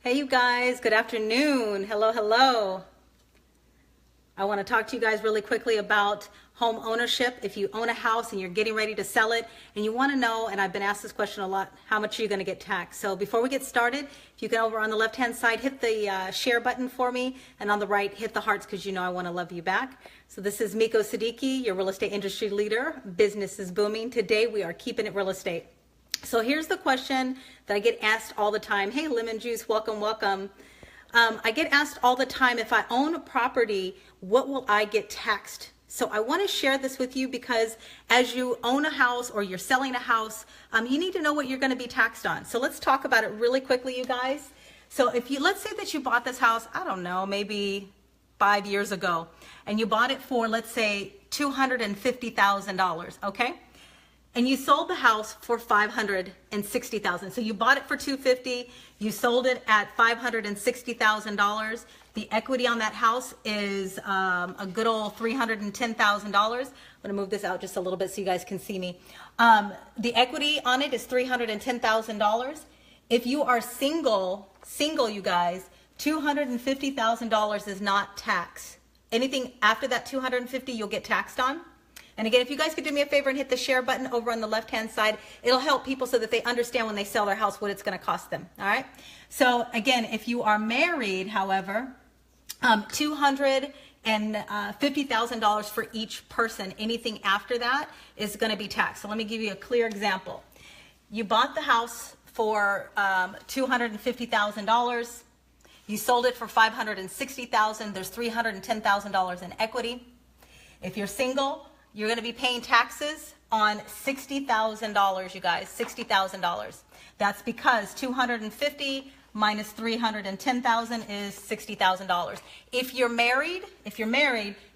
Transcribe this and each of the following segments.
Hey you guys, good afternoon. Hello, hello. I want to talk to you guys really quickly about home ownership. If you own a house and you're getting ready to sell it and you want to know, and I've been asked this question a lot, how much are you going to get taxed? So before we get started, if you can over on the left hand side, hit the share button for me, and on the right, hit the hearts because you know I want to love you back. So this is Miko Siddiqui, your real estate industry leader. Business is booming. Today we are keeping it real estate. So here's the question that I get asked all the time. Hey, Lemon Juice, welcome, welcome. I get asked all the time, if I own a property, what will I get taxed? So I want to share this with you because as you own a house or you're selling a house, you need to know what you're going to be taxed on. So let's talk about it really quickly, you guys. So if you, let's say that you bought this house, I don't know, maybe 5 years ago, and you bought it for, let's say, $250,000, okay? And you sold the house for $560,000. So you bought it for $250,000, you sold it at $560,000. The equity on that house is a good old $310,000. I'm gonna move this out just a little bit so you guys can see me. The equity on it is $310,000. If you are single, you guys, $250,000 is not tax. Anything after that $250,000 you'll get taxed on. And again, if you guys could do me a favor and hit the share button over on the left-hand side, it'll help people so that they understand when they sell their house what it's going to cost them. All right. So again, if you are married, however, $250,000 for each person. Anything after that is going to be taxed. So let me give you a clear example. You bought the house for $250,000. You sold it for $560,000. There's $310,000 in equity. If you're single, you're going to be paying taxes on $60,000, you guys, $60,000. That's because 250 minus 310,000 is $60,000. If you're married,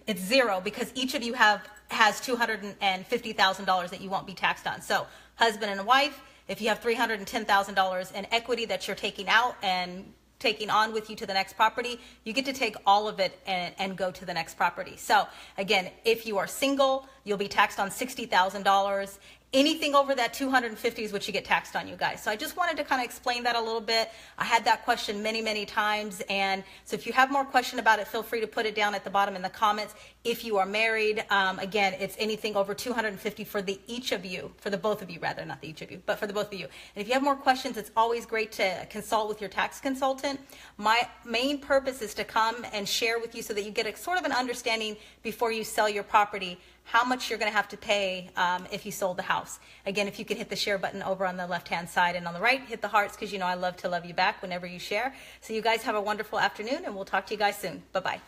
it's zero because each of you has $250,000 that you won't be taxed on. So husband and wife, if you have $310,000 in equity that you're taking out and taking on with you to the next property, you get to take all of it and go to the next property. So again, if you are single, you'll be taxed on $60,000. Anything over that 250 is what you get taxed on, you guys. So I just wanted to kind of explain that a little bit. I had that question many, many times. And so if you have more question about it, feel free to put it down at the bottom in the comments. If you are married, again, it's anything over 250 for the each of you, for the both of you rather, not the each of you, but for the both of you. And if you have more questions, it's always great to consult with your tax consultant. My main purpose is to come and share with you so that you get a sort of an understanding before you sell your property, how much you're going to have to pay if you sold the house. Again, if you can hit the share button over on the left-hand side and on the right, hit the hearts because you know I love to love you back whenever you share. So you guys have a wonderful afternoon and we'll talk to you guys soon. Bye-bye.